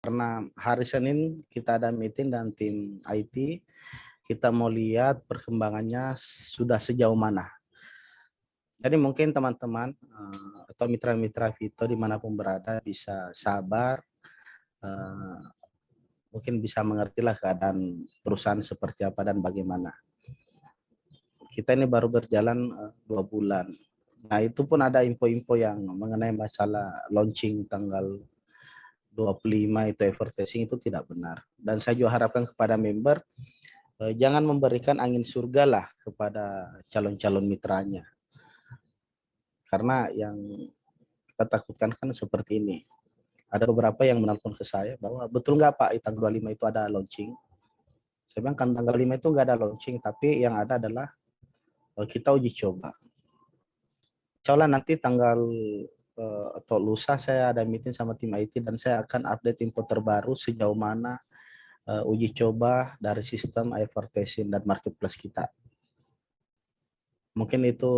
Karena hari Senin kita ada meeting dan tim IT, kita mau lihat perkembangannya sudah sejauh mana. Jadi mungkin teman-teman atau mitra-mitra Vito dimanapun berada bisa sabar, mungkin bisa mengertilah keadaan perusahaan seperti apa dan bagaimana. Kita ini baru berjalan 2 bulan. Nah itu pun ada info-info yang mengenai masalah launching tanggal 25 itu advertising itu tidak benar. Dan saya juga harapkan kepada member jangan memberikan angin surga lah kepada calon-calon mitranya. Karena yang kita takutkan kan seperti ini. Ada beberapa yang menelpon ke saya bahwa betul nggak Pak tanggal 25 itu ada launching. Saya bilang kan tanggal 5 itu nggak ada launching, tapi yang ada adalah kita uji coba. Insya Allah nanti tanggal atau lusa saya ada meeting sama tim IT dan saya akan update info terbaru sejauh mana uji coba dari sistem advertising dan marketplace kita. Mungkin itu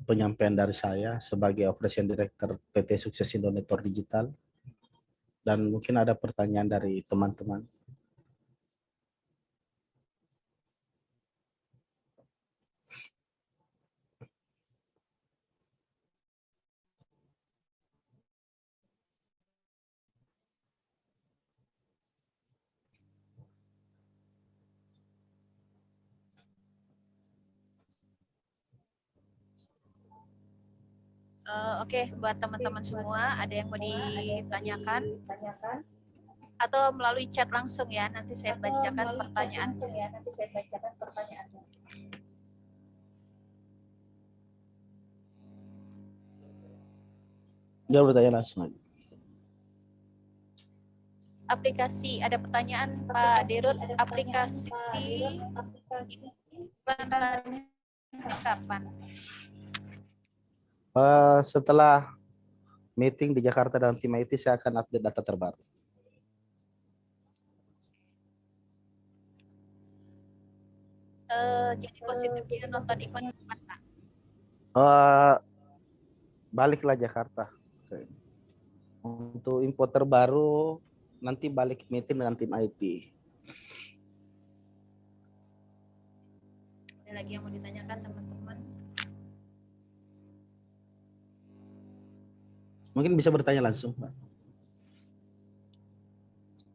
penyampaian dari saya sebagai Operation Director PT Sukses Indonetor Digital. Dan mungkin ada pertanyaan dari teman-teman. Oke, buat teman-teman semua, ada yang mau ditanyakan? Atau melalui chat langsung ya, nanti saya bacakan pertanyaan. Jangan bertanya langsung. Aplikasi, ada pertanyaan Pak Dirut, aplikasi kapan? Setelah meeting di Jakarta dan tim IT, saya akan update data terbaru. Jadi positifnya nonton iklan kapan, Pak? Baliklah Jakarta. Untuk info terbaru nanti balik meeting dengan tim IT. Ada lagi yang mau ditanyakan teman-teman? Mungkin bisa bertanya langsung, Pak.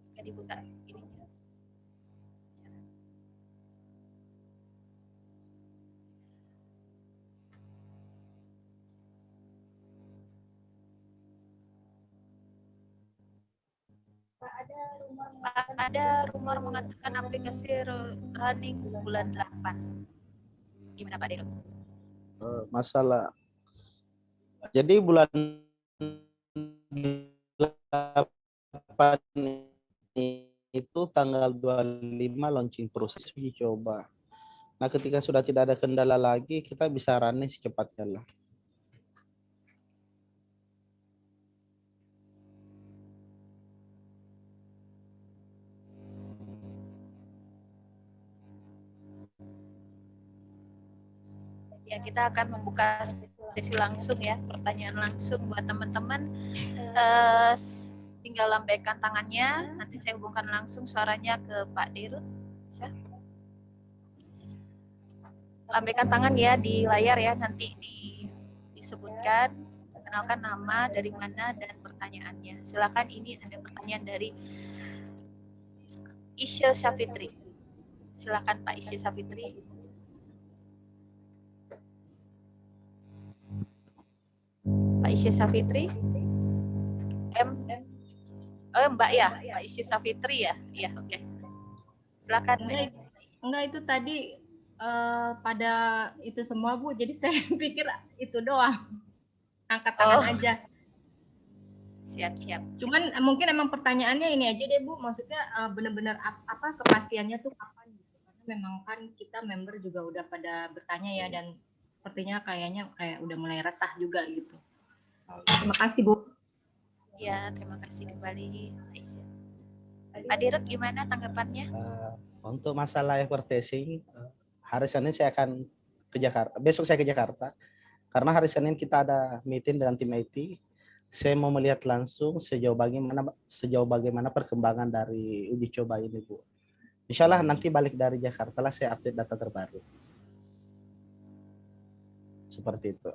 Oke, dibuka ininya. Ada rumor mengatakan aplikasi running bulan 8. Gimana Pak Dirut? Masalah. Jadi bulan 8 itu tanggal 25 launching proses uji coba. Nah, ketika sudah tidak ada kendala lagi, kita bisa running secepatnya lah. Ya, kita akan membuka sesi langsung ya, pertanyaan langsung buat teman-teman. Tinggal lambaikan tangannya, nanti saya hubungkan langsung suaranya ke Pak Dirut. Bisa? Lambaikan tangan ya di layar ya, nanti disebutkan, kenalkan nama, dari mana, dan pertanyaannya. Silakan, ini ada pertanyaan dari Isya Syafitri. Silakan Pak Isya Syafitri. Pak Isya Syafitri. Mbak ya, Pak Isya Syafitri ya. Iya, oke. Silakan. Enggak, itu tadi pada itu semua Bu, jadi saya pikir itu doang. Angkat tangan aja. Siap. Cuman mungkin emang pertanyaannya ini aja deh Bu, maksudnya benar-benar apa kepastiannya tuh kapan gitu. Karena memang kan kita member juga udah pada bertanya ya, dan sepertinya kayaknya kayak udah mulai resah juga gitu. Terima kasih Bu. Ya, terima kasih kembali Aisyah. Pak Dirut gimana tanggapannya? Untuk masalah advertising, hari Senin saya akan ke Jakarta. Besok saya ke Jakarta. Karena hari Senin kita ada meeting dengan tim IT. saya mau melihat langsung sejauh bagaimana perkembangan dari uji coba ini, Bu. Insya Allah nanti balik dari Jakarta lah saya update data terbaru. Seperti itu.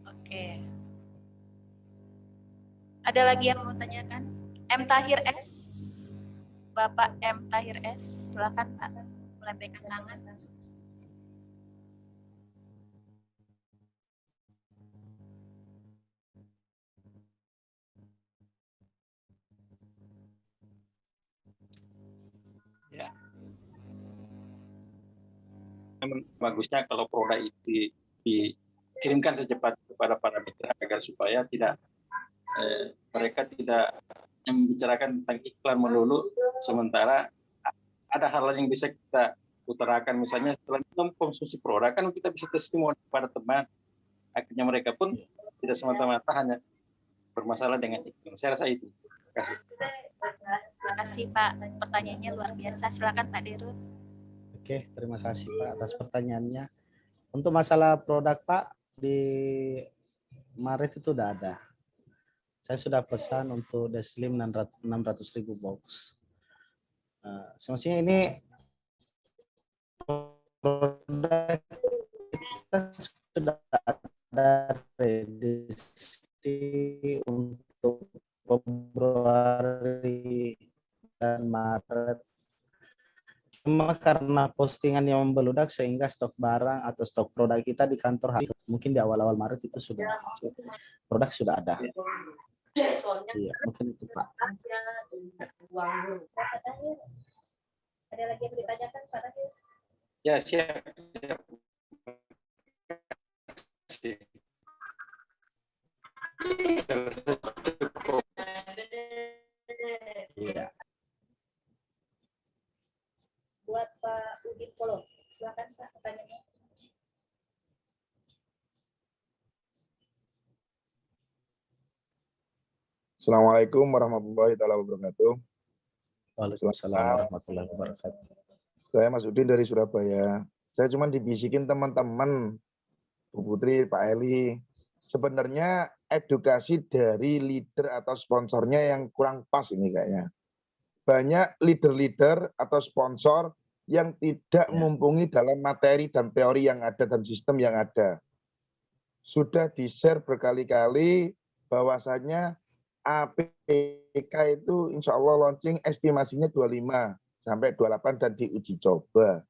Oke. Ada lagi yang mau tanyakan? M. Tahir S. Bapak M. Tahir S. Silakan Pak, melambaikan tangan. Ya. Bagusnya kalau produk itu dikirimkan secepatnya kepada para mitra agar supaya tidak mereka tidak membicarakan tentang iklan melulu, sementara ada hal lain yang bisa kita utarakan, misalnya setelah mengkonsumsi produk kan kita bisa testimoni kepada teman, akhirnya mereka pun tidak semata-mata hanya bermasalah dengan iklan. Saya rasa itu. Terima kasih. Terima kasih Pak, pertanyaannya luar biasa. Silakan Pak Dirut. Oke, terima kasih Pak atas pertanyaannya. Untuk masalah produk Pak, di Maret itu udah ada. Saya sudah pesan untuk Deslim 600.000 box. Semestinya ini produk kita sudah ada prediksi untuk Februari dan Maret. Cuma karena postingan yang membeludak sehingga stok barang atau stok produk kita di kantor mungkin di awal-awal Maret itu sudah produk sudah ada. Iya, mungkin itu Pak. Ada lagi yang ditanyakan Pak Tahir? Ya, siap. Iya. Buat Pak Udin Polo, silakan Pak pertanyaannya. Assalamualaikum warahmatullahi wabarakatuh. Waalaikumsalam warahmatullahi wabarakatuh. Saya Mas Udin dari Surabaya. Saya cuma dibisikin teman-teman, Bu Putri, Pak Eli. Sebenarnya edukasi dari leader atau sponsornya yang kurang pas ini kayaknya. Banyak leader-leader atau sponsor yang tidak mumpuni dalam materi dan teori yang ada dan sistem yang ada. Sudah di-share berkali-kali bahwasanya APK itu insya Allah launching estimasinya 25 sampai 28 dan diuji coba.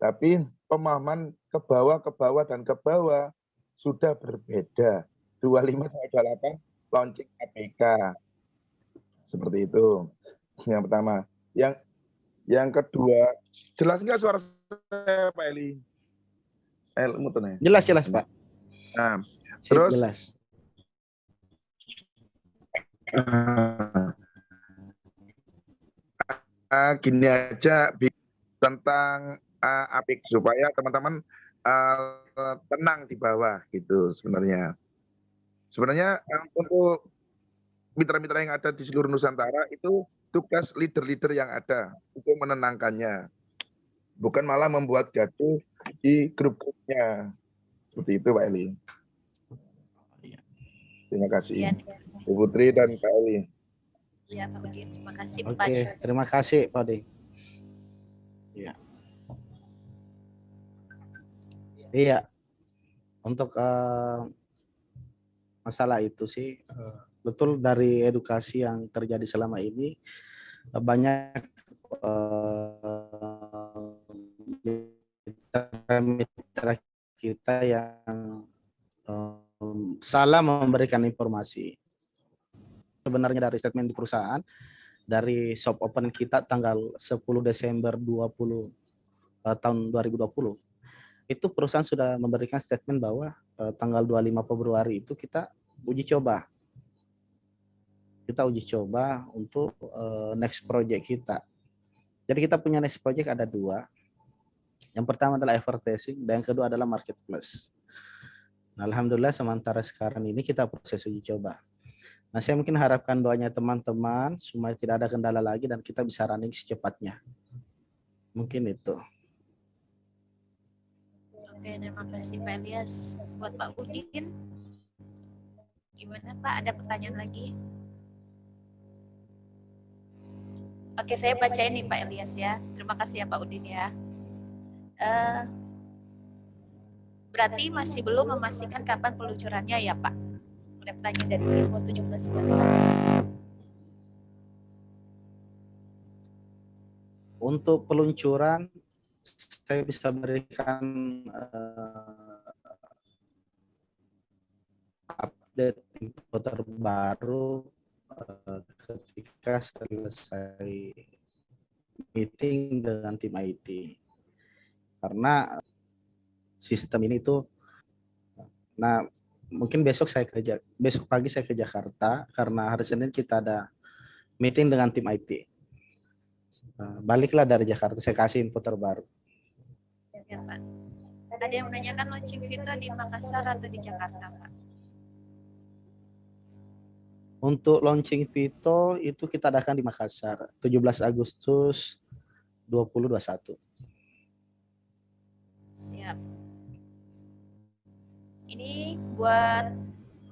Tapi pemahaman ke bawah dan ke bawah sudah berbeda. 25 sampai 28 launching APK. Seperti itu. Yang pertama. Yang kedua, jelas nggak suara saya Pak Eli? Jelas Pak. Nah, terus jelas. Gini aja tentang APK supaya teman-teman tenang di bawah gitu sebenarnya. Sebenarnya untuk mitra-mitra yang ada di seluruh Nusantara itu tugas leader-leader yang ada untuk menenangkannya. Bukan malah membuat gaduh di grup-grupnya. Seperti itu Pak Eli. Terima kasih. Bu Putri dan Pak Eli. Ya Pak Udin, terima kasih. Oke, terima kasih Pak Udin. Iya. Iya. Untuk masalah itu sih betul dari edukasi yang terjadi selama ini banyak mitra kita yang salah memberikan informasi. Sebenarnya dari statement di perusahaan, dari shop open kita tanggal 10 Desember 20 tahun 2020, itu perusahaan sudah memberikan statement bahwa tanggal 25 Februari itu kita uji coba. Kita uji coba untuk next project kita. Jadi kita punya next project ada 2. Yang pertama adalah advertising dan yang kedua adalah marketplace. Nah, alhamdulillah sementara sekarang ini kita proses uji coba. Nah, saya mungkin harapkan doanya teman-teman supaya tidak ada kendala lagi dan kita bisa running secepatnya. Mungkin itu. Oke, terima kasih Pak Elias. Buat Pak Udin, gimana Pak? Ada pertanyaan lagi? Oke, saya bacain nih Pak Elias ya. Terima kasih ya Pak Udin ya. Berarti masih belum memastikan kapan peluncurannya ya Pak? Ada pertanyaan dari Vivo 1719. Untuk peluncuran saya bisa berikan update info terbaru ketika selesai meeting dengan tim IT. Karena sistem ini tuh, nah mungkin besok pagi saya ke Jakarta karena hari Senin kita ada meeting dengan tim IT. Baliklah dari Jakarta, saya kasih info terbaru. Ya, Pak. Ada yang menanyakan launching Vito di Makassar atau di Jakarta, Pak? Untuk launching Vito itu kita adakan di Makassar, 17 Agustus 2021. Siap. Ini buat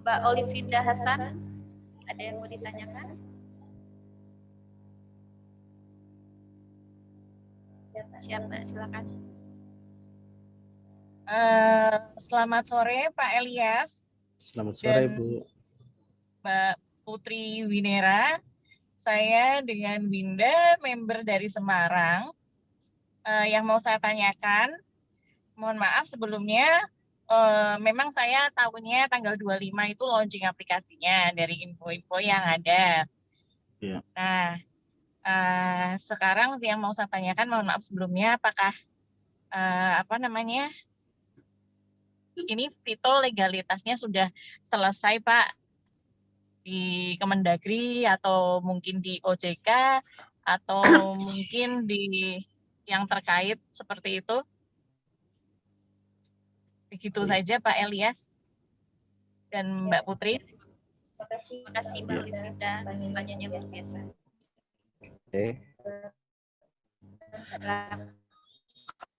Mbak Olivinda Hasan, ada yang mau ditanyakan? Siap, Mbak, silakan. Selamat sore Pak Elias. Selamat sore dan Bu. Mbak Putri Winera. Saya dengan Winda, member dari Semarang. Yang mau saya tanyakan, mohon maaf sebelumnya, memang saya tahunya tanggal 25 itu launching aplikasinya dari info-info yang ada. Iya. Nah, sekarang yang mau saya tanyakan, mohon maaf sebelumnya, apakah ini Vito legalitasnya sudah selesai Pak di Kemendagri atau mungkin di OJK atau mungkin di yang terkait seperti itu? Begitu saja Pak Elias dan Mbak Putri. Terima kasih Mbak Olivinda, pertanyaannya luar biasa. Oke.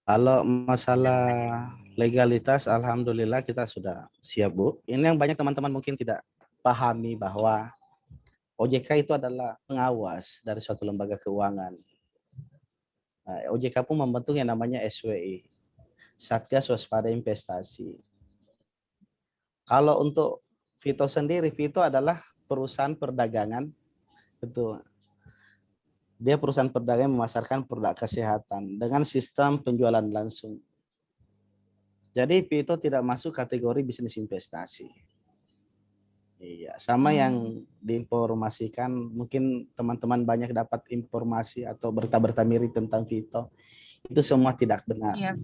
Kalau masalah legalitas, alhamdulillah kita sudah siap Bu. Ini yang banyak teman-teman mungkin tidak pahami bahwa OJK itu adalah pengawas dari suatu lembaga keuangan. Nah, OJK pun membentuk yang namanya SWI, Satgas Waspada Investasi. Kalau untuk Vito sendiri, Vito adalah perusahaan perdagangan, betul. Dia perusahaan perdagangan memasarkan produk kesehatan dengan sistem penjualan langsung. Jadi Vito tidak masuk kategori bisnis investasi. Iya, sama yang diinformasikan, mungkin teman-teman banyak dapat informasi atau berita-berita miring tentang Vito, itu semua tidak benar. Iya.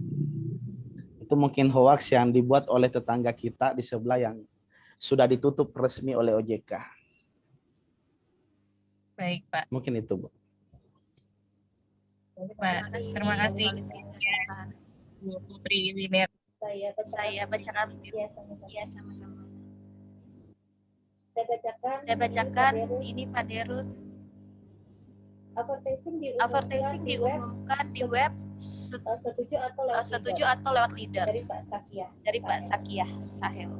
Itu mungkin hoax yang dibuat oleh tetangga kita di sebelah yang sudah ditutup resmi oleh OJK. Baik Pak. Mungkin itu Bu. Pak, terima kasih Bu Putri Winera. Saya bacakan ya sama-sama. Saya bacakan ini Pak Derut. Advertising diumumkan di web setuju atau lewat leader dari Pak Sakiah Sahel.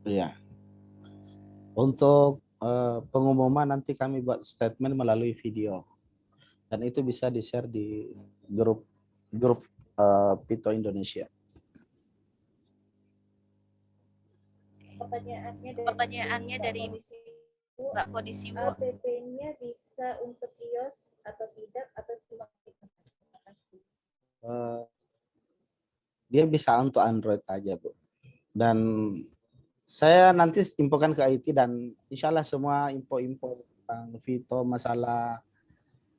Iya. Untuk pengumuman nanti kami buat statement melalui video dan itu bisa di-share di grup Vito Indonesia. Pertanyaannya dari Mbak Kondisi Bu. APP-nya bisa untuk iOS atau tidak atau cuma Dia bisa untuk Android aja Bu. Dan saya nanti infokan ke IT dan insya Allah semua info-info tentang Vito masalah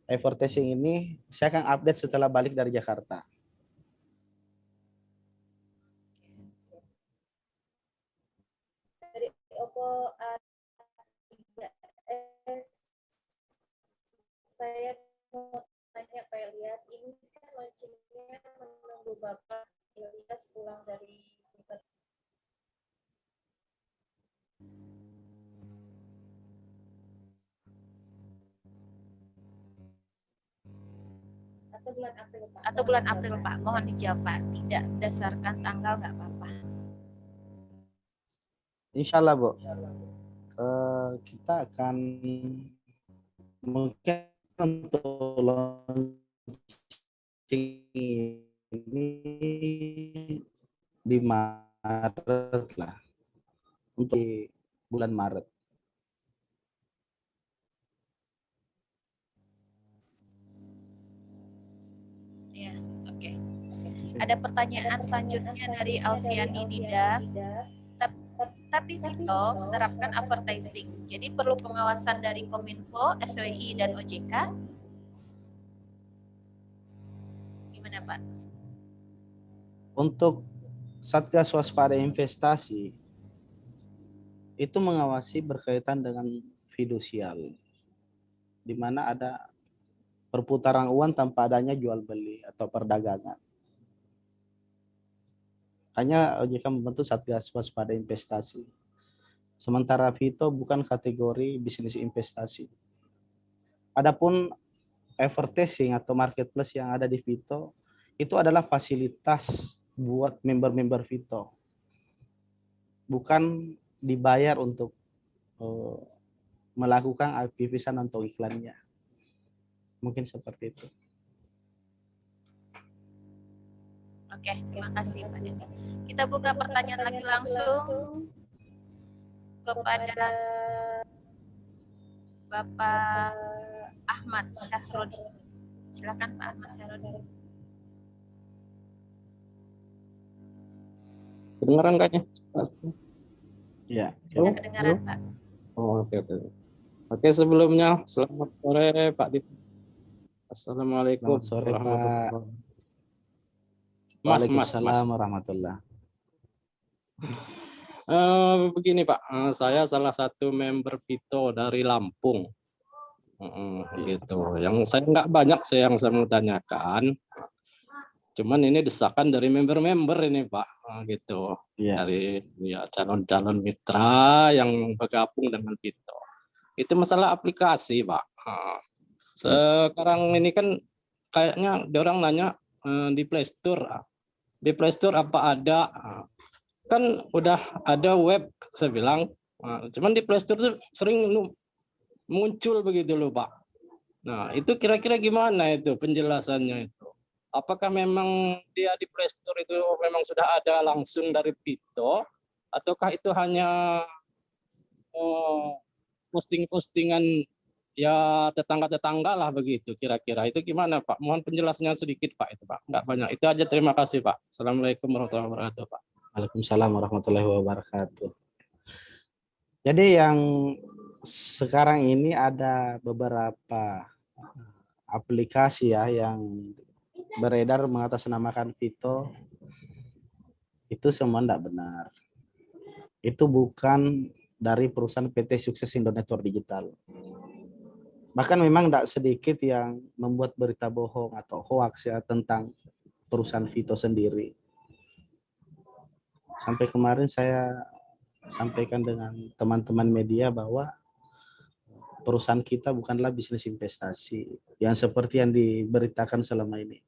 advertising ini saya akan update setelah balik dari Jakarta. dari Oppo A3s. Saya mau tanya Pak Elias, ini kan launchingnya menunggu Bapak Elias pulang dari atau bulan April Pak? Atau bulan April Pak, mohon dijawab Pak. Tidak berdasarkan tanggal nggak apa-apa. Insya Allah Bu, kita akan mungkin untuk launching ini di Maret lah, untuk di bulan Maret. Ya, oke. Ada pertanyaan selanjutnya dari Alfiani Dida. Tapi Vito menerapkan advertising, jadi perlu pengawasan dari Kominfo, SWI, dan OJK. Gimana Pak? Untuk Satgas Waspada Investasi itu mengawasi berkaitan dengan fidusial, di mana ada perputaran uang tanpa adanya jual beli atau perdagangan. Hanya OJK membentuk Satgas Waspada Investasi. Sementara Vito bukan kategori bisnis investasi. Adapun advertising atau marketplace yang ada di Vito itu adalah fasilitas buat member-member Vito. Bukan dibayar untuk melakukan aktivitas atau iklannya. Mungkin seperti itu. Oke, terima kasih Pak Dedi. Kita buka pertanyaan lagi langsung kepada Bapak Ahmad Syahroni. Silakan Pak Ahmad Syahroni. Kedengaran kayaknya? Ya. Tidak kedengaran Pak. Oh, oke. Oke, sebelumnya selamat sore Pak Dit. Assalamualaikum. Selamat sore Pak. Mas. Waalaikumsalam warahmatullahi. Begini Pak, saya salah satu member Vito dari Lampung. Gitu. Yang saya nggak banyak yang saya mau tanyakan. Cuman ini desakan dari member-member ini Pak, gitu. Dari calon-calon mitra yang bergabung dengan Vito. Itu masalah aplikasi Pak. Sekarang ini kan kayaknya orang nanya di Play Store. Di Play Store apa ada? Kan udah ada web, saya bilang. Cuman di Play Store sering muncul begitu loh Pak. Nah itu kira-kira gimana itu penjelasannya itu? Apakah memang dia di Play Store itu memang sudah ada langsung dari Vito? Ataukah itu hanya posting-postingan ya tetangga-tetangga lah begitu kira-kira. Itu gimana Pak? Mohon penjelasannya sedikit Pak itu Pak. Enggak banyak. Itu aja, terima kasih Pak. Assalamualaikum warahmatullahi wabarakatuh Pak. Waalaikumsalam warahmatullahi wabarakatuh. Jadi yang sekarang ini ada beberapa aplikasi ya yang beredar mengatasnamakan Vito. Itu semua tidak benar. Itu bukan dari perusahaan PT Sukses Indo Network Digital. Bahkan memang tidak sedikit yang membuat berita bohong atau hoax ya tentang perusahaan Vito sendiri. Sampai kemarin saya sampaikan dengan teman-teman media bahwa perusahaan kita bukanlah bisnis investasi yang seperti yang diberitakan selama ini.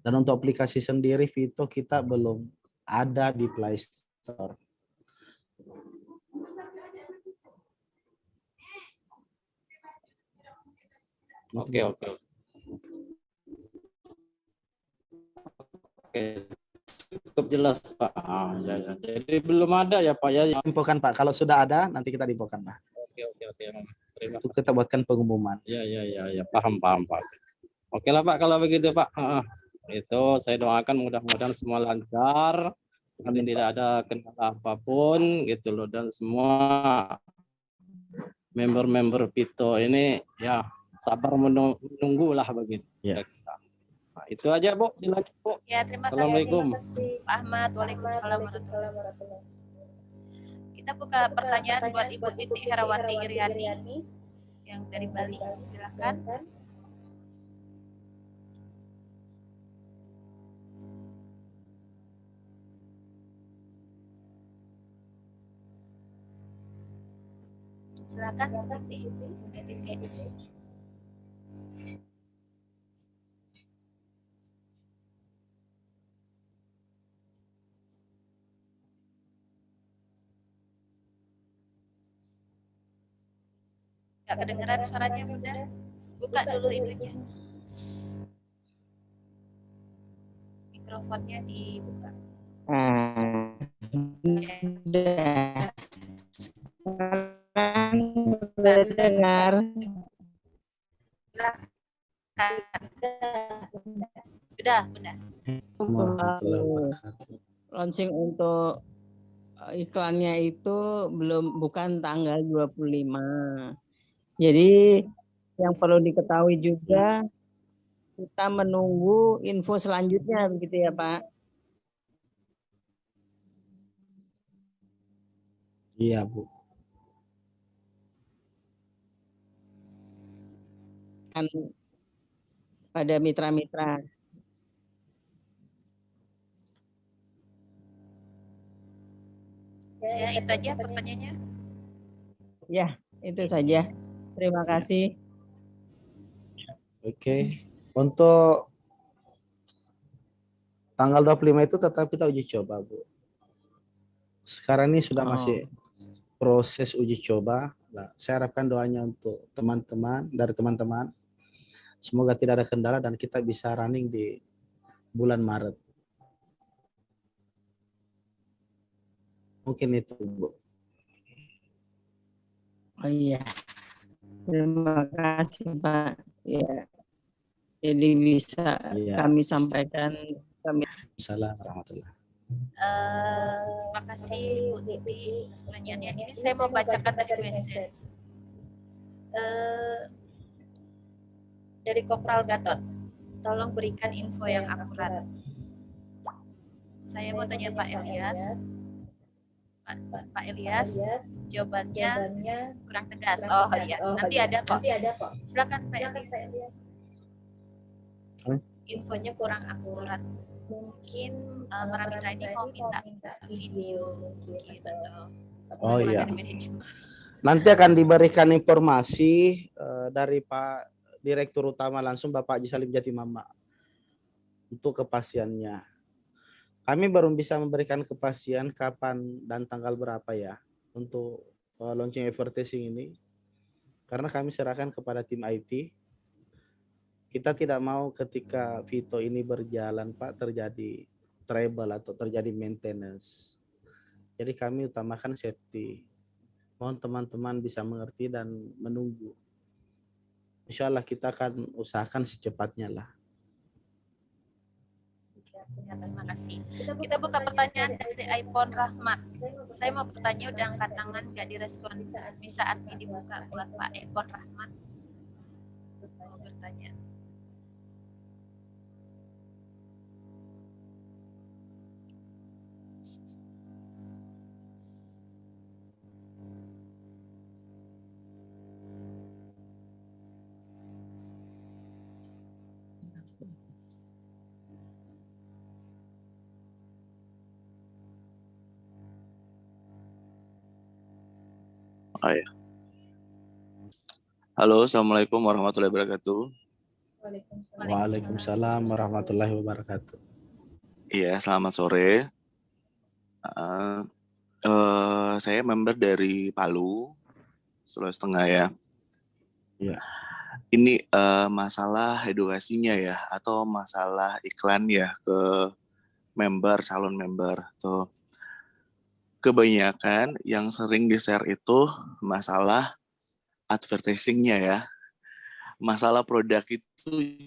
Dan untuk aplikasi sendiri Vito kita belum ada di Play Store. Oke. Cukup jelas Pak. Ya. Jadi belum ada ya Pak ya. Infokan Pak, kalau sudah ada nanti kita infokan Pak. Oke. Terima Itu kita buatkan pengumuman. Ya. Paham Pak. Oke lah Pak kalau begitu Pak. Itu saya doakan mudah-mudahan semua lancar. Nanti tidak ada kendala apapun gitu loh, dan semua member-member Vito ini ya sabar menunggu lah begitu. Ya. Nah, itu aja Bu, dilanjut Bu. Ya, terima kasih. Assalamualaikum. Pak Ahmad. Waalaikumsalam warahmatullahi wabarakatuh. Kita buka pertanyaan buat Ibu Titi Herawati Iriani yang dari Bali. Silakan. Silakan Bu Titi. Nggak kedengeran suaranya Bunda? Buka dulu itunya. Mikrofonnya dibuka. Udah. Sekarang berdengar. Sudah, Bunda. Launching untuk iklannya itu bukan tanggal 25. Jadi yang perlu diketahui juga kita menunggu info selanjutnya begitu ya Pak. Iya Bu. Kan pada mitra-mitra. Ya, itu aja pertanyaannya. Ya, itu saja. Terima kasih. Oke. Untuk tanggal 25 itu tetap kita uji coba, Bu. Sekarang ini sudah masih proses uji coba. Nah, saya harapkan doanya untuk teman-teman, dari teman-teman. Semoga tidak ada kendala dan kita bisa running di bulan Maret. Mungkin itu, Bu. Oh iya. Terima kasih Pak. Ya. Jadi bisa kami sampaikan. Assalamualaikum warahmatullahi. Terima kasih Bu Titi atas pertanyaannya. Ini saya mau bacakan dari message. Dari Kopral Gatot. Tolong berikan info yang akurat. Saya mau tanya Pak Elias. Pak Elias, jawabannya kurang tegas. Oh iya, nanti ada kok. Silakan Pak Elias. Infonya kurang akurat. Mungkin para mitra ini mau minta video gitu. Oh iya. Nanti akan diberikan informasi dari Pak Direktur Utama langsung Bapak Haji Salim Jatimama untuk kepastiannya. Kami baru bisa memberikan kepastian kapan dan tanggal berapa ya untuk launching advertising ini. Karena kami serahkan kepada tim IT. Kita tidak mau ketika Vito ini berjalan Pak terjadi trouble atau terjadi maintenance. Jadi kami utamakan safety. Mohon teman-teman bisa mengerti dan menunggu. Insya Allah kita akan usahakan secepatnya lah. Ya, terima kasih. Kita buka pertanyaan dari iPhone Rahmat. Saya mau bertanya, udah angkat tangan nggak direspon bisa admin dibuka buat Pak iPhone Rahmat. Mau bertanya. Oh ya. Halo, assalamualaikum warahmatullahi wabarakatuh. Waalaikumsalam warahmatullahi wabarakatuh. Iya, selamat sore. Saya member dari Palu, Sulawesi Tengah ya. Iya. Ini masalah edukasinya ya, atau masalah iklan ya ke member, calon member. Tuh. Kebanyakan yang sering di-share itu masalah advertising-nya ya. Masalah produk itu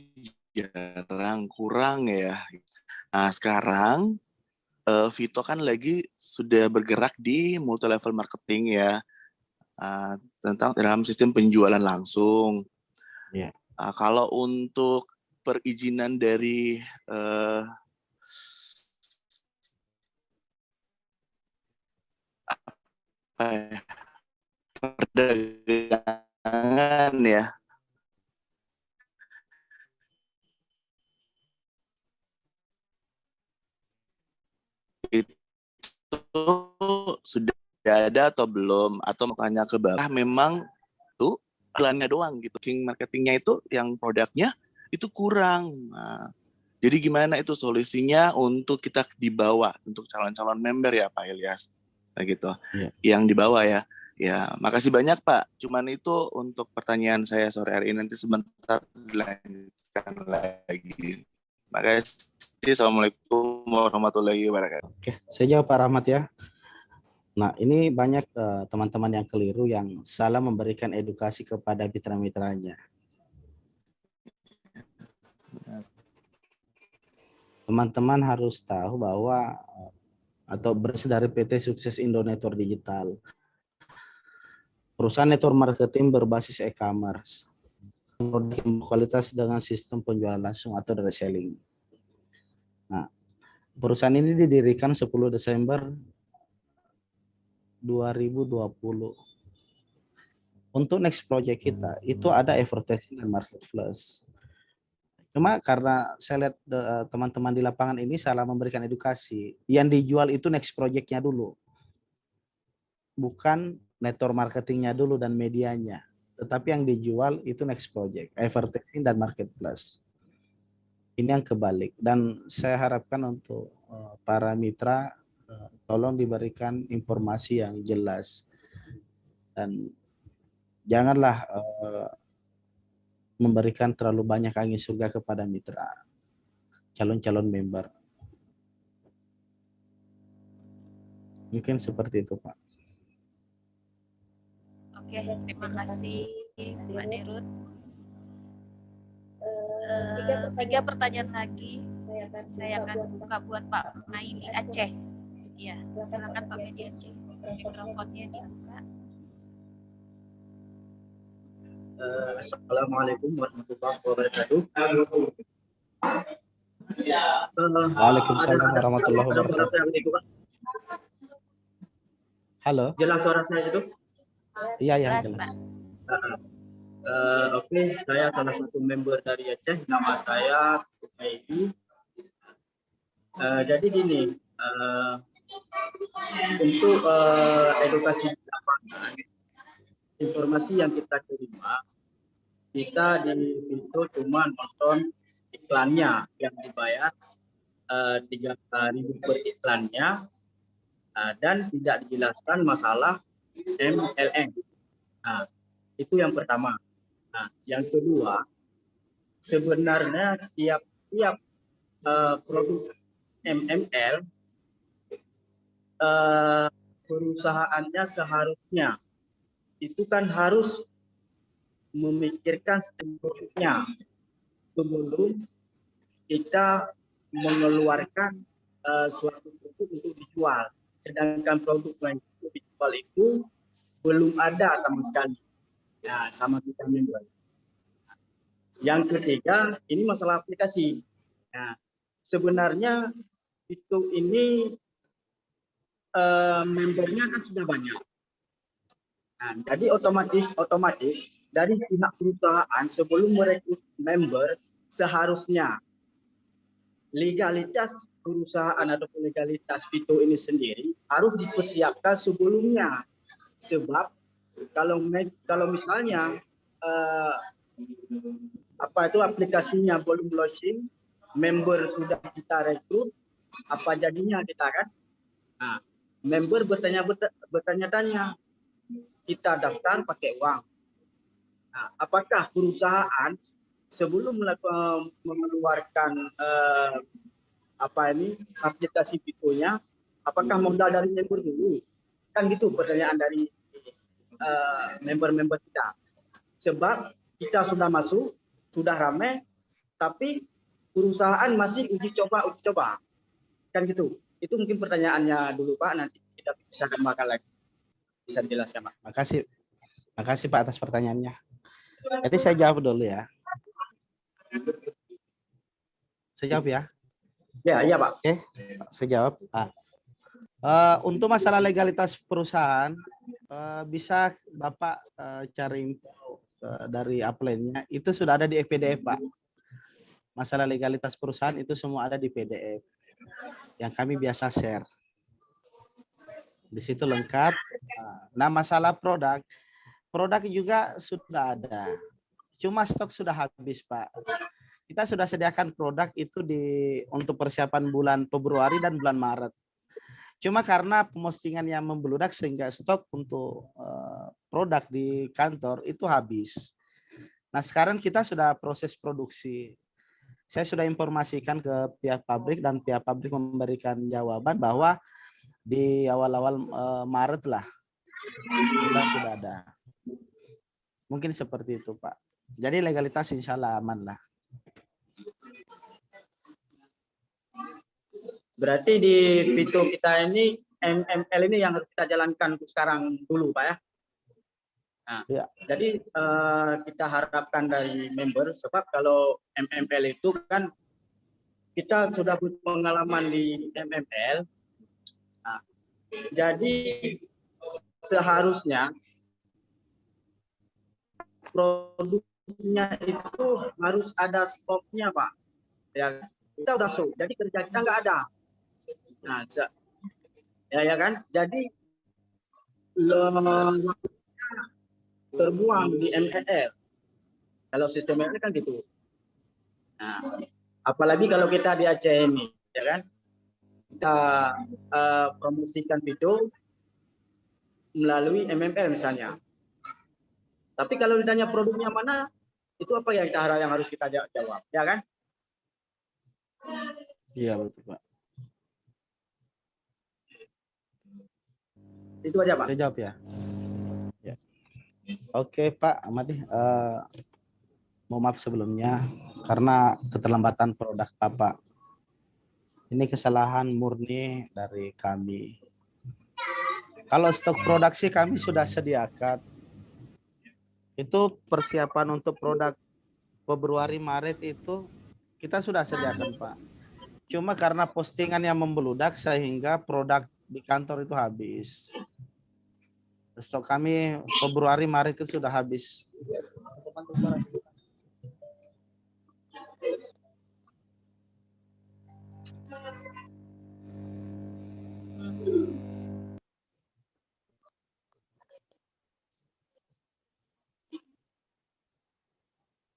kurang ya. Nah sekarang Vito kan lagi sudah bergerak di multi level marketing ya, tentang dalam sistem penjualan langsung. Yeah. Kalau untuk perizinan dari perdagangan ya, itu sudah ada atau belum, atau mau tanya ke Bapak memang tuh iklannya doang gitu, marketingnya itu yang produknya itu kurang. Nah, jadi gimana itu solusinya untuk kita dibawa untuk calon-calon member ya Pak Elias, nah gitu, yang dibawa ya. Ya, makasih banyak Pak. Cuman itu untuk pertanyaan saya sore hari ini, nanti sebentar dilanjutkan lagi. Makasih. Assalamualaikum warahmatullahi wabarakatuh. Oke, saya jawab Pak Rahmat ya. Nah, ini banyak teman-teman yang keliru yang salah memberikan edukasi kepada mitra-mitranya. Teman-teman harus tahu bahwa atau berasal dari PT Sukses Indo Network Digital. Perusahaan network marketing berbasis e-commerce. Kualitas dengan sistem penjualan langsung atau direct selling. Nah, perusahaan ini didirikan 10 Desember 2020. Untuk next project kita, itu ada advertising dan marketplace. Cuma karena saya lihat teman-teman di lapangan ini salah memberikan edukasi. Yang dijual itu next project-nya dulu. Bukan network marketingnya dulu dan medianya. Tetapi yang dijual itu next project, advertising dan marketplace. Ini yang kebalik. Dan saya harapkan untuk para mitra, tolong diberikan informasi yang jelas. Dan janganlah memberikan terlalu banyak angin surga kepada mitra, calon-calon member. Mungkin seperti itu, Pak. Oke, terima kasih Pak Dirut. 3 pertanyaan lagi saya akan buka buat Pak Maidi Aceh. Ya, silakan Pak Maidi Aceh. Mikrofonnya dibuka. Assalamualaikum warahmatullahi wabarakatuh. Waalaikumsalam warahmatullahi wabarakatuh. Halo. Jelas suara saya itu? Iya, ya, jelas, jelas. Oke, saya salah satu member dari Aceh. Nama saya Maidi. Jadi gini, untuk edukasi lapangan, informasi yang kita terima, kita di Pintu cuma nonton iklannya yang dibayar 3.000 per iklannya, dan tidak dijelaskan masalah MLM. Nah, itu yang pertama. Nah, yang kedua, sebenarnya tiap produk MML perusahaannya seharusnya itu kan harus memikirkan produknya sebelum kita mengeluarkan suatu produk untuk dijual. Sedangkan produk yang dijual itu belum ada sama sekali. Nah, sama kita member. Yang ketiga, ini masalah aplikasi. Nah, sebenarnya itu ini membernya kan sudah banyak. Nah, jadi otomatis dari pihak perusahaan sebelum merekrut member seharusnya legalitas perusahaan atau legalitas Vito ini sendiri harus dipersiapkan sebelumnya. Sebab kalau misalnya aplikasinya belum launching, member sudah kita rekrut, apa jadinya kita kan? Nah, member bertanya-tanya, kita daftar pakai uang. Nah, apakah perusahaan sebelum mengeluarkan aplikasi Vito-nya, apakah modal dari member dulu? Kan gitu pertanyaan dari member-member kita. Sebab kita sudah masuk, sudah ramai, tapi perusahaan masih uji coba. Kan gitu. Itu mungkin pertanyaannya dulu Pak, nanti kita bisa kembangkan lagi. Bisa dijelaskan Pak. Makasih Pak atas pertanyaannya. Jadi saya jawab dulu ya. Saya jawab ya. Iya Pak. Oke, saya jawab. Untuk masalah legalitas perusahaan, bisa Bapak cari info dari upline-nya. Itu sudah ada di PDF Pak. Masalah legalitas perusahaan itu semua ada di PDF yang kami biasa share. Di situ lengkap. Nah, masalah produk juga sudah ada. Cuma stok sudah habis, Pak. Kita sudah sediakan produk itu untuk persiapan bulan Februari dan bulan Maret. Cuma karena pemostingan yang membeludak sehingga stok untuk produk di kantor itu habis. Nah, sekarang kita sudah proses produksi. Saya sudah informasikan ke pihak pabrik dan pihak pabrik memberikan jawaban bahwa di awal-awal Maret lah sudah ada. Mungkin seperti itu, Pak. Jadi legalitas insya Allah aman lah. Berarti di Vito kita ini MML ini yang harus kita jalankan untuk sekarang dulu, Pak ya. Nah, ya. Jadi kita harapkan dari member, sebab kalau MML itu kan kita sudah punya pengalaman di MML. Nah, jadi seharusnya produknya itu harus ada stoknya, Pak. Ya, kita udah show, jadi kerja kita nggak ada. Nah, ya kan? Jadi terbuang di ML. Kalau sistem ini kan gitu. Nah, apalagi kalau kita di Aceh ini, ya kan? Kita promosikan video melalui MML misalnya. Tapi kalau ditanya produknya mana, itu apa yang harus kita jawab, ya kan? Iya betul, Pak. Itu aja, Pak. Saya jawab ya. Ya. Oke, Pak Amadi. Mohon maaf sebelumnya karena keterlambatan produk Bapak. Ini kesalahan murni dari kami. Kalau stok produksi kami sudah sediakan. Itu persiapan untuk produk Februari Maret itu kita sudah sediakan, Pak. Cuma karena postingan yang membeludak sehingga produk di kantor itu habis. Stok kami Februari Maret itu sudah habis.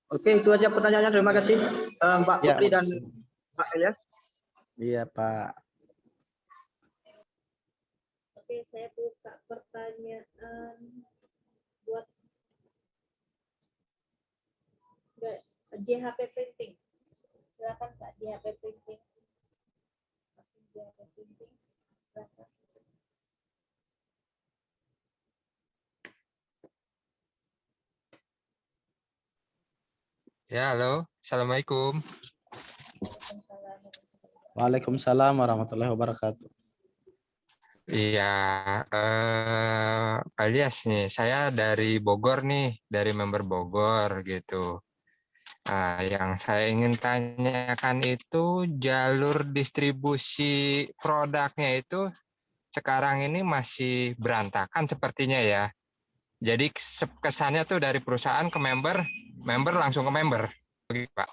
Oke, itu aja pertanyaannya. Terima kasih Mbak Putri dan Pak Elias. Iya, Pak. Oke, saya buka pertanyaan buat JHP Printing. Silakan Kak, JHP Printing. JHP Printing. Silakan. Ya, halo. Assalamualaikum. Waalaikumsalam warahmatullahi wabarakatuh. Iya, Alias nih, saya dari Bogor nih, dari member Bogor gitu. Yang saya ingin tanyakan itu jalur distribusi produknya itu sekarang ini masih berantakan sepertinya ya. Jadi kesannya tuh dari perusahaan ke member, member langsung ke member, begitu Pak.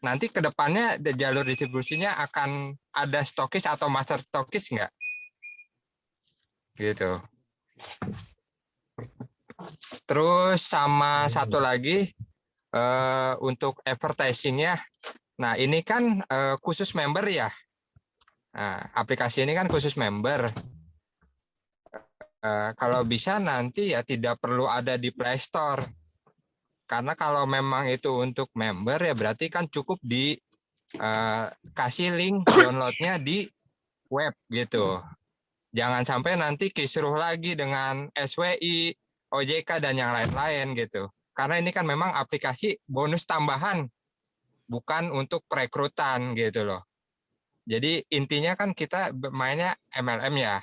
Nanti ke depannya jalur distribusinya akan ada stokis atau master stokis nggak? Gitu. Terus sama satu lagi untuk advertisingnya. Nah ini kan khusus member ya. Nah, aplikasi ini kan khusus member. Kalau bisa nanti ya tidak perlu ada di Play Store. Karena kalau memang itu untuk member ya berarti kan cukup di kasih link downloadnya di web gitu. Jangan sampai nanti kisruh lagi dengan SWI, OJK, dan yang lain-lain gitu. Karena ini kan memang aplikasi bonus tambahan, bukan untuk perekrutan gitu loh. Jadi intinya kan kita mainnya MLM ya.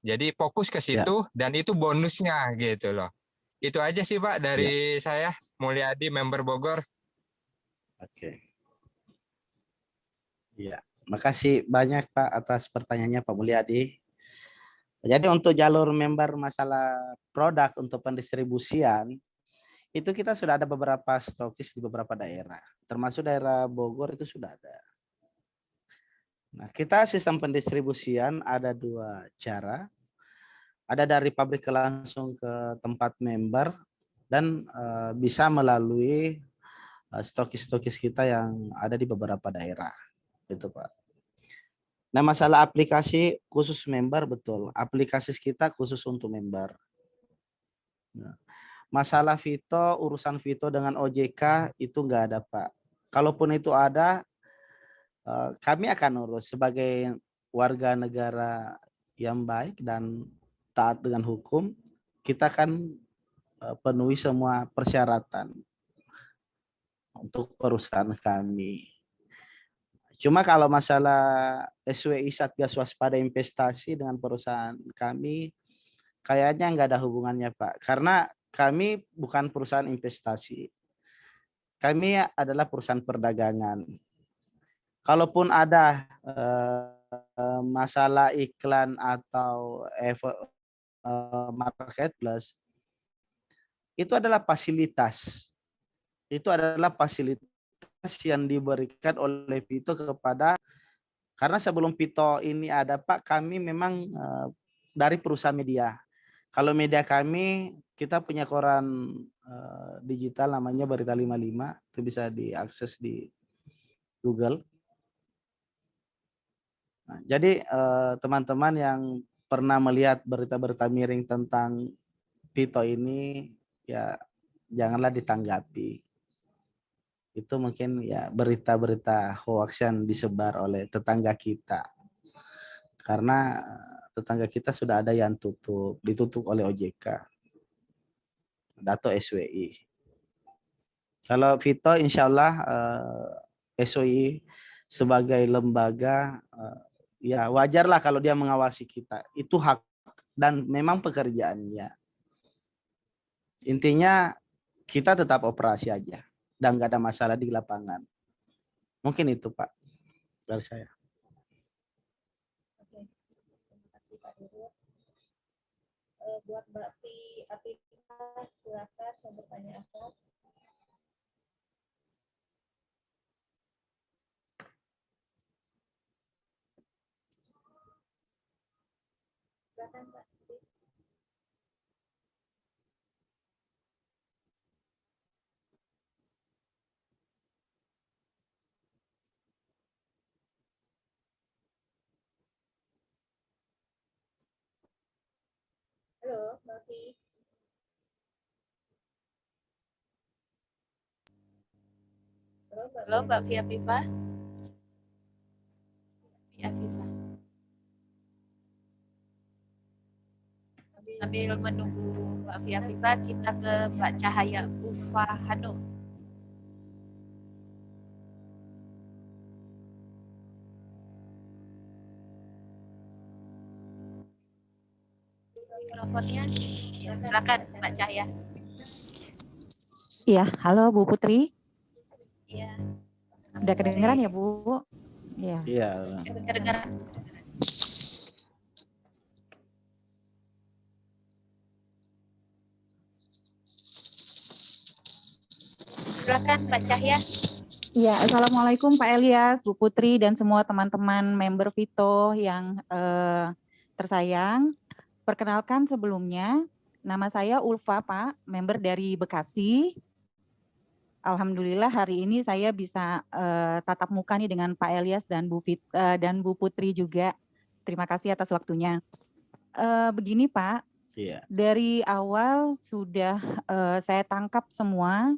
Jadi fokus ke situ dan itu bonusnya gitu loh. Itu aja sih Pak dari saya, Mulyadi, member Bogor. Oke. Iya, makasih banyak Pak atas pertanyaannya Pak Mulyadi. Jadi untuk jalur member masalah produk untuk pendistribusian, itu kita sudah ada beberapa stokis di beberapa daerah. Termasuk daerah Bogor itu sudah ada. Nah, kita sistem pendistribusian ada dua cara. Ada dari pabrik langsung ke tempat member dan bisa melalui stokis-stokis kita yang ada di beberapa daerah. Itu Pak. Nah, masalah aplikasi khusus member, betul. Aplikasi kita khusus untuk member. Nah, masalah Vito, urusan Vito dengan OJK itu nggak ada, Pak. Kalaupun itu ada, kami akan urus sebagai warga negara yang baik dan taat dengan hukum. Kita akan penuhi semua persyaratan untuk perusahaan kami. Cuma kalau masalah SWI Satgas Waspada Investasi dengan perusahaan kami, kayaknya nggak ada hubungannya, Pak. Karena kami bukan perusahaan investasi. Kami adalah perusahaan perdagangan. Kalaupun ada masalah iklan atau marketplace, itu adalah fasilitas. Itu adalah fasilitas yang diberikan oleh Vito kepada, karena sebelum Vito ini ada, Pak, kami memang dari perusahaan media. Kalau media kami, kita punya koran digital namanya Berita 55, itu bisa diakses di Google. Nah, jadi teman-teman yang pernah melihat berita-berita miring tentang Vito ini, ya janganlah ditanggapi. Itu mungkin ya berita-berita hoax yang disebar oleh tetangga kita. Karena tetangga kita sudah ada yang ditutup oleh OJK atau SWI. Kalau Vito insya Allah SWI sebagai lembaga, ya wajarlah kalau dia mengawasi kita. Itu hak dan memang pekerjaannya. Intinya kita tetap operasi aja dan nggak ada masalah di lapangan. Mungkin itu, Pak, dari saya. Oke, terima kasih Pak Dirut. Buat Mbak Afifah, silakan mau bertanya apa? Silakan Mbak. Halo, Mbak Fi. Halo, Mbak Fia Afifah. Fia Afifah. Sambil menunggu Mbak Fia Afifah, kita ke Mbak Cahaya Ufa Hanum. Mikrofonnya, ya, silakan Mbak Cahaya. Iya, halo Bu Putri. Iya. Udah kedengeran ya Bu? Iya. Iya. Kedengeran. Silakan Mbak Cahya. Iya, Assalamualaikum Pak Elias, Bu Putri, dan semua teman-teman member Vito yang tersayang. Perkenalkan sebelumnya, nama saya Ulfa, Pak, member dari Bekasi. Alhamdulillah hari ini saya bisa tatap muka nih dengan Pak Elias dan Bu Putri juga. Terima kasih atas waktunya. Begini Pak, dari awal sudah saya tangkap semua,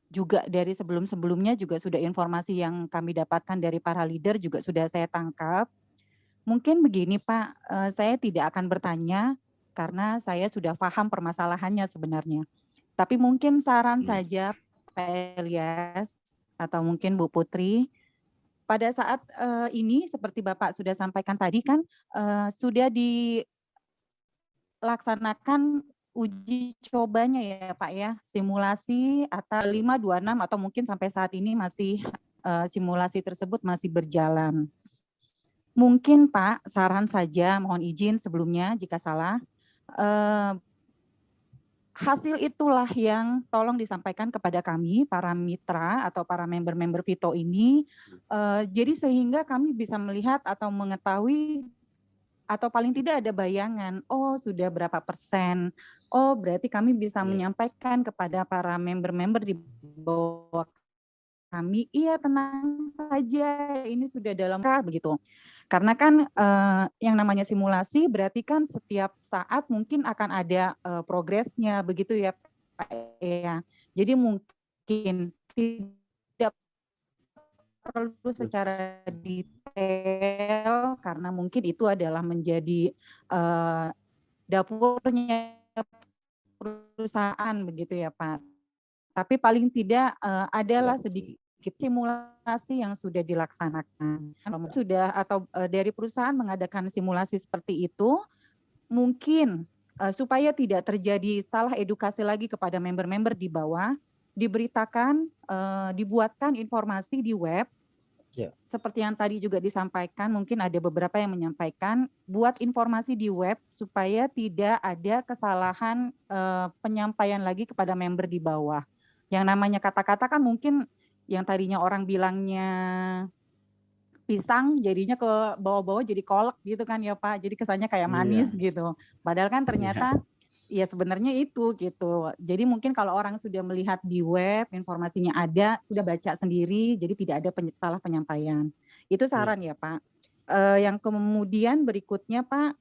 juga dari sebelum-sebelumnya juga sudah informasi yang kami dapatkan dari para leader juga sudah saya tangkap. Mungkin begini Pak, saya tidak akan bertanya karena saya sudah paham permasalahannya sebenarnya. Tapi mungkin saran saja Pak Elias atau mungkin Bu Putri, pada saat ini seperti Bapak sudah sampaikan tadi kan sudah dilaksanakan uji cobanya ya Pak ya, simulasi atau 526 atau mungkin sampai saat ini masih simulasi tersebut masih berjalan. Mungkin Pak, saran saja, mohon izin sebelumnya jika salah, hasil itulah yang tolong disampaikan kepada kami, para mitra atau para member-member Vito ini, jadi sehingga kami bisa melihat atau mengetahui, atau paling tidak ada bayangan, oh sudah berapa persen, oh berarti kami bisa menyampaikan kepada para member-member di bawah kami, iya tenang saja, ini sudah dalam begitu. Karena kan yang namanya simulasi berarti kan setiap saat mungkin akan ada progresnya begitu ya Pak ya. Jadi mungkin tidak perlu secara detail karena mungkin itu adalah menjadi dapurnya perusahaan begitu ya Pak. Tapi paling tidak adalah sedikit simulasi yang sudah dilaksanakan. Sudah atau dari perusahaan mengadakan simulasi seperti itu, mungkin supaya tidak terjadi salah edukasi lagi kepada member-member di bawah, diberitakan, dibuatkan informasi di web, seperti yang tadi juga disampaikan, mungkin ada beberapa yang menyampaikan, buat informasi di web supaya tidak ada kesalahan penyampaian lagi kepada member di bawah. Yang namanya kata-kata kan mungkin yang tadinya orang bilangnya pisang jadinya ke bawah-bawah jadi kolak gitu kan ya Pak. Jadi kesannya kayak manis gitu. Padahal kan ternyata ya sebenarnya itu gitu. Jadi mungkin kalau orang sudah melihat di web, informasinya ada, sudah baca sendiri, jadi tidak ada salah penyampaian. Itu saran ya Pak. Yang kemudian berikutnya Pak,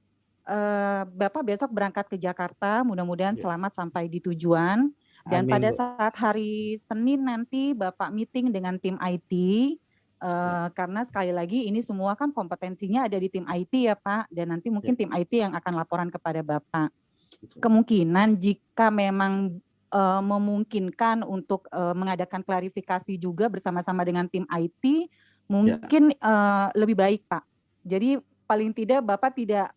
Bapak besok berangkat ke Jakarta, mudah-mudahan selamat sampai di tujuan. Dan pada saat hari Senin nanti Bapak meeting dengan tim IT, karena sekali lagi ini semua kan kompetensinya ada di tim IT ya Pak, dan nanti mungkin tim IT yang akan laporan kepada Bapak. Kemungkinan jika memang memungkinkan untuk mengadakan klarifikasi juga bersama-sama dengan tim IT, mungkin lebih baik Pak. Jadi paling tidak Bapak tidak,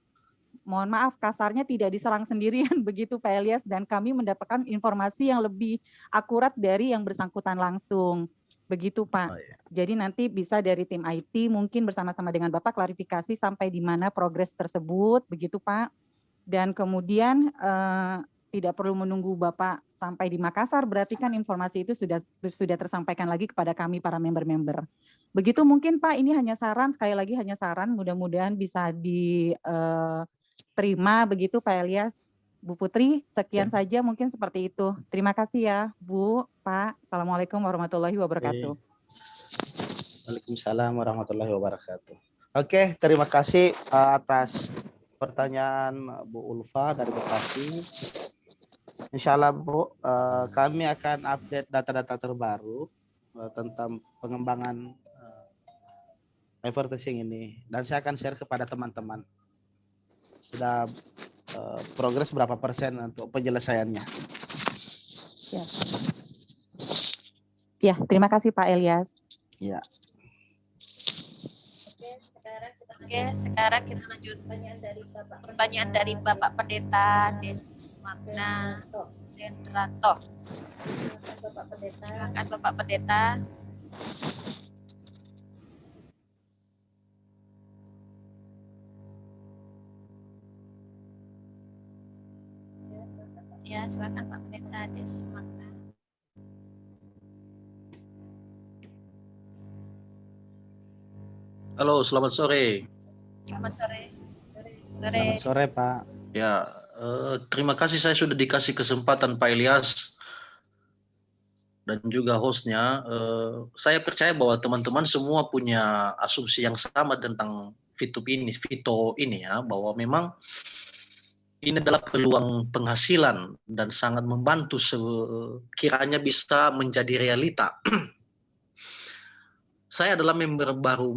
mohon maaf kasarnya tidak diserang sendirian begitu Pak Elias, dan kami mendapatkan informasi yang lebih akurat dari yang bersangkutan langsung. Begitu Pak. Jadi nanti bisa dari tim IT mungkin bersama-sama dengan Bapak klarifikasi sampai di mana progres tersebut, begitu Pak. Dan kemudian tidak perlu menunggu Bapak sampai di Makassar, berarti kan informasi itu sudah tersampaikan lagi kepada kami para member-member. Begitu mungkin Pak, ini hanya saran, sekali lagi hanya saran, mudah-mudahan bisa diterima begitu Pak Elias. Bu Putri, sekian saja mungkin seperti itu. Terima kasih ya Bu, Pak. Assalamualaikum warahmatullahi wabarakatuh. Waalaikumsalam warahmatullahi wabarakatuh. Oke, terima kasih atas pertanyaan Bu Ulfa dari Bekasi. Insya Allah Bu, kami akan update data-data terbaru tentang pengembangan advertising ini, dan saya akan share kepada teman-teman sudah progres berapa persen untuk penyelesaiannya. Ya, terima kasih Pak Elias. Ya. Oke, sekarang kita lanjut pertanyaan dari Bapak Pendeta Desmagna Sendrato. Silakan Bapak Pendeta. Ya, silakan Pak Pendeta Desmagna. Halo, selamat sore. Selamat sore. Selamat sore Pak. Ya, terima kasih saya sudah dikasih kesempatan Pak Elias dan juga hostnya. Saya percaya bahwa teman-teman semua punya asumsi yang sama tentang Vito ini ya, bahwa memang ini adalah peluang penghasilan dan sangat membantu sekiranya bisa menjadi realita. Saya adalah member baru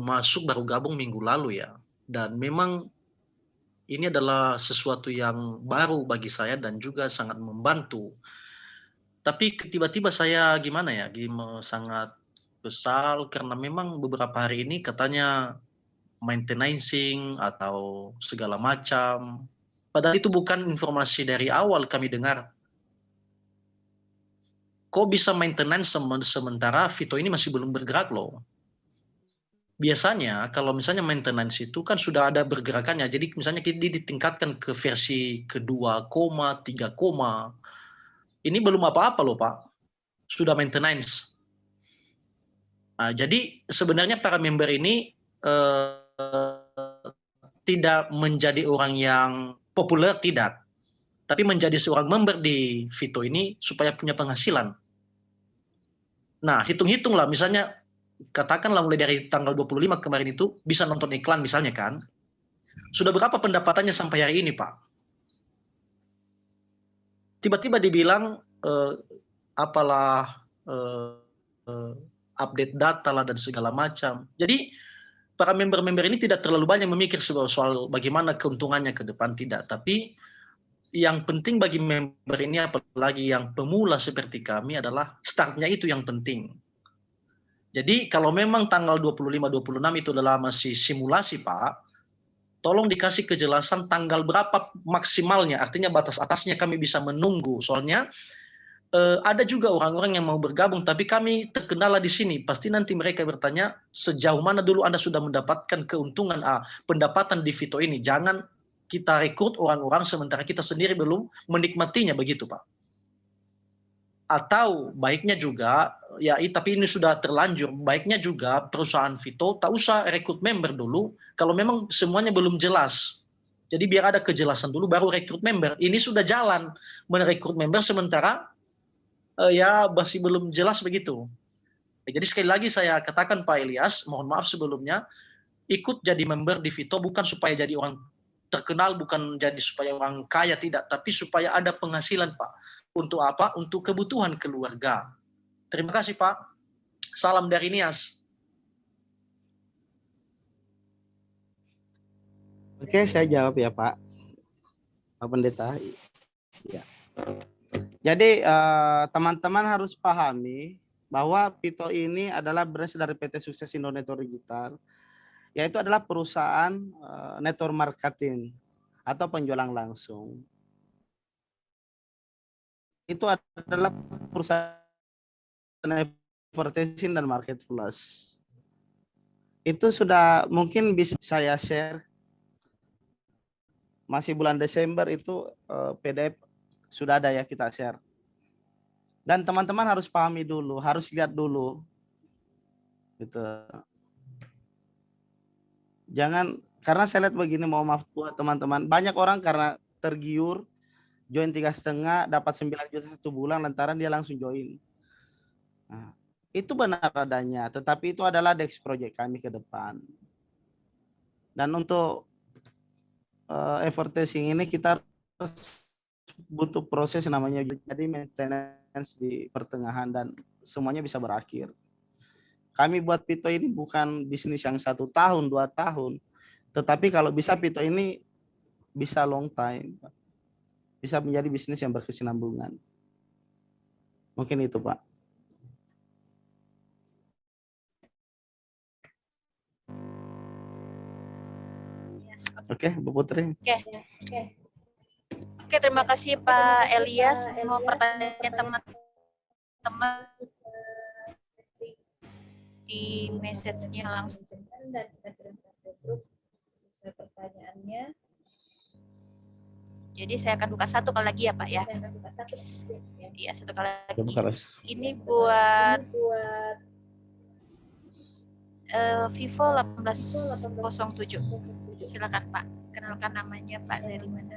gabung minggu lalu ya, dan memang ini adalah sesuatu yang baru bagi saya dan juga sangat membantu. Tapi tiba-tiba saya sangat kesal karena memang beberapa hari ini katanya maintenancing atau segala macam. Padahal itu bukan informasi dari awal kami dengar. Kok bisa maintenance sementara Vito ini masih belum bergerak loh. Biasanya kalau misalnya maintenance itu kan sudah ada bergerakannya. Jadi misalnya kita ditingkatkan ke versi kedua, 3, ini belum apa-apa loh Pak. Sudah maintenance. Nah, jadi sebenarnya para member ini tidak menjadi orang yang populer, tidak. Tapi menjadi seorang member di Vito ini supaya punya penghasilan. Nah, hitung-hitunglah misalnya katakanlah mulai dari tanggal 25 kemarin itu bisa nonton iklan misalnya kan. Sudah berapa pendapatannya sampai hari ini, Pak? Tiba-tiba dibilang apalah update data lah dan segala macam. Jadi para member-member ini tidak terlalu banyak memikir soal bagaimana keuntungannya ke depan, tidak. Tapi yang penting bagi member ini, apalagi yang pemula seperti kami, adalah startnya itu yang penting. Jadi kalau memang tanggal 25-26 itu adalah masih simulasi, Pak, tolong dikasih kejelasan tanggal berapa maksimalnya, artinya batas atasnya kami bisa menunggu. Soalnya ada juga orang-orang yang mau bergabung, tapi kami terkendala di sini. Pasti nanti mereka bertanya, sejauh mana dulu Anda sudah mendapatkan keuntungan pendapatan di Vito ini. Jangan kita rekrut orang-orang sementara kita sendiri belum menikmatinya, begitu Pak. Atau baiknya juga, ya tapi ini sudah terlanjur, baiknya juga perusahaan Vito tak usah rekrut member dulu, kalau memang semuanya belum jelas. Jadi biar ada kejelasan dulu, baru rekrut member. Ini sudah jalan merekrut member sementara ya masih belum jelas begitu. Jadi sekali lagi saya katakan Pak Elias, mohon maaf sebelumnya, ikut jadi member di Vito bukan supaya jadi orang terkenal, bukan jadi supaya orang kaya, tidak, tapi supaya ada penghasilan Pak. Untuk apa? Untuk kebutuhan keluarga. Terima kasih Pak. Salam dari Nias. Oke, saya jawab ya Pak. Pak Pendeta. Ya. Jadi teman-teman harus pahami bahwa Vito ini adalah berasal dari PT Sukses Indo Network Digital, yaitu adalah perusahaan network marketing atau penjualan langsung. Itu adalah perusahaan advertising dan marketplace. Itu sudah mungkin bisa saya share. Masih bulan Desember itu PDF sudah ada ya kita share. Dan teman-teman harus pahami dulu, harus lihat dulu. Gitu. Jangan, karena saya lihat begini, mau maaf buat teman-teman, banyak orang karena tergiur join 3,5 dapat 9 juta 1 bulan lantaran dia langsung join. Nah, itu benar adanya, tetapi itu adalah Dex project kami ke depan. Dan untuk advertising ini kita butuh proses namanya jadi maintenance di pertengahan dan semuanya bisa berakhir. Kami buat Vito ini bukan bisnis yang 1 tahun, 2 tahun, tetapi kalau bisa Vito ini bisa long time, bisa menjadi bisnis yang berkesinambungan. Mungkin itu Pak. Oke, Bu Putri. Oke, terima kasih Pak Elias. Mau pertanyaan teman-teman di message-nya langsung. Dan kita kirimkan ke grup sesuai pertanyaannya. Jadi saya akan buka satu kali lagi ya Pak ya. Saya akan buka satu. Iya, satu kali lagi. Ini buat Vivo 1807. Silakan Pak. Kenalkan namanya Pak, dari mana?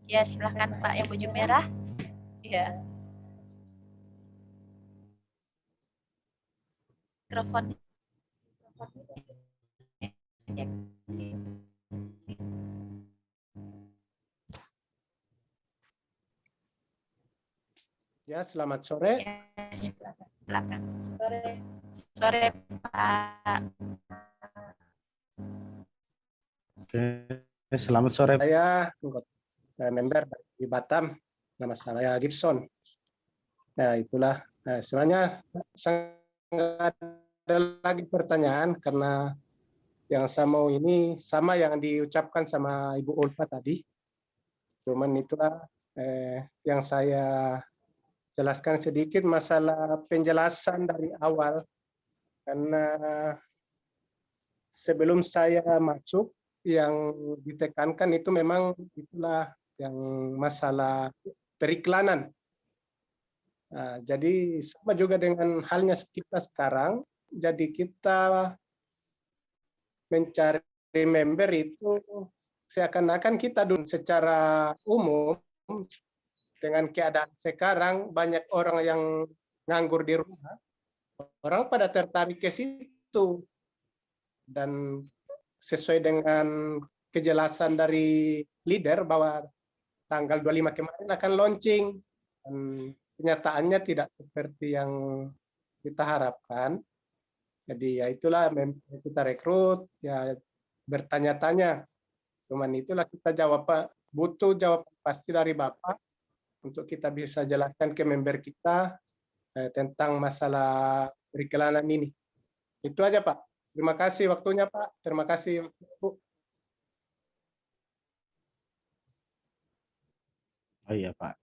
Ya, silakan Pak yang baju merah. Ya. Mikrofon. Ya, selamat sore. Ya, silakan. Sore Pak. Oke, selamat sore. Saya member di Batam, nama saya Gibson. Nah, itulah. Nah, sebenarnya sangat ada lagi pertanyaan karena yang saya mau ini sama yang diucapkan sama Ibu Ulfa tadi. Cuman itulah yang saya jelaskan sedikit masalah penjelasan dari awal. Karena sebelum saya masuk, yang ditekankan itu memang itulah yang masalah periklanan. Nah, jadi sama juga dengan halnya kita sekarang, jadi kita mencari member itu seakan-akan kita secara umum dengan keadaan sekarang banyak orang yang nganggur di rumah, orang pada tertarik ke situ. Dan sesuai dengan kejelasan dari leader bahwa tanggal 25 kemarin akan launching. Dan kenyataannya tidak seperti yang kita harapkan. Jadi ya itulah kita rekrut, ya bertanya-tanya. Cuman itulah kita jawab, Pak. Butuh jawaban pasti dari Bapak untuk kita bisa jelaskan ke member kita tentang masalah periklanan ini. Itu aja, Pak. Terima kasih waktunya, Pak. Terima kasih, Bu. Oh iya, Pak.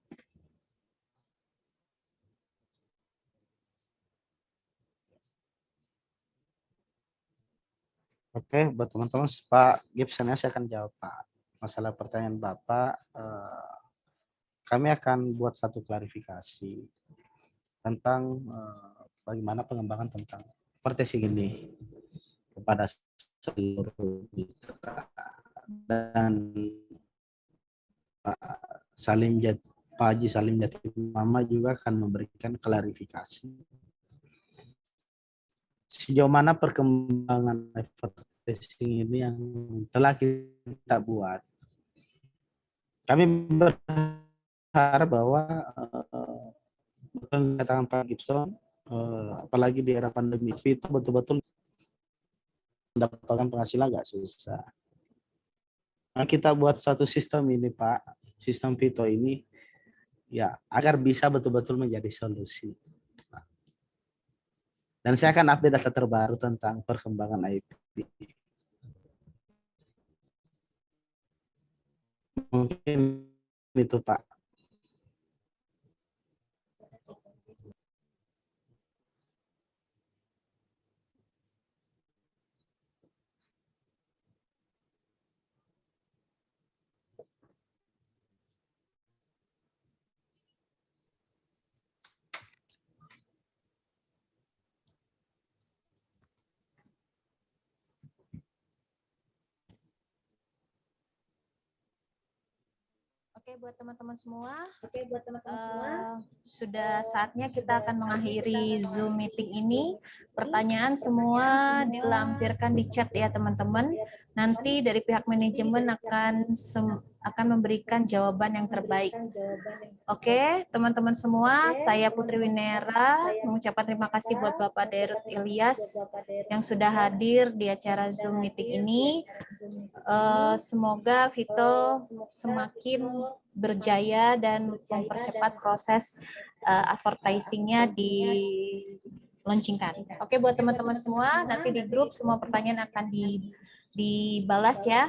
Oke, buat teman-teman, Pak Gibson saya akan jawab, Pak. Masalah pertanyaan Bapak, kami akan buat satu klarifikasi tentang bagaimana pengembangan tentang advertising ini kepada seluruh mitra. Dan Pak Haji Salim Jatimama juga akan memberikan klarifikasi sejauh mana perkembangan advertising ini yang telah kita buat. Kami berharap bahwa katakan Pak Gibson, apalagi di era pandemi itu betul-betul mendapatkan penghasilan nggak susah. Nah, kita buat suatu sistem ini, Pak, sistem Vito ini, ya agar bisa betul-betul menjadi solusi. Dan saya akan update data terbaru tentang perkembangan IT. Mungkin itu, Pak. Oke, buat teman-teman semua, sudah saatnya kita akan mengakhiri Zoom meeting ini. Pertanyaan semua dilampirkan di chat ya, teman-teman. Nanti dari pihak manajemen akan memberikan jawaban yang terbaik. Oke, teman-teman semua, saya Putri Winera mengucapkan terima kasih buat Bapak Derut Ilyas yang sudah hadir di acara Zoom meeting ini. Semoga Vito semakin berjaya dan mempercepat proses advertising-nya di launchingkan. Oke, buat teman-teman semua, nanti di grup semua pertanyaan akan dibalas ya.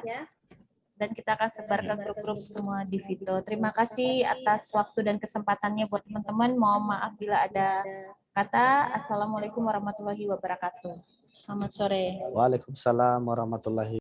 Dan kita akan sebar ke grup-grup semua di Vito. Terima kasih atas waktu dan kesempatannya buat teman-teman. Mohon maaf bila ada kata. Assalamualaikum warahmatullahi wabarakatuh. Selamat sore. Waalaikumsalam warahmatullahi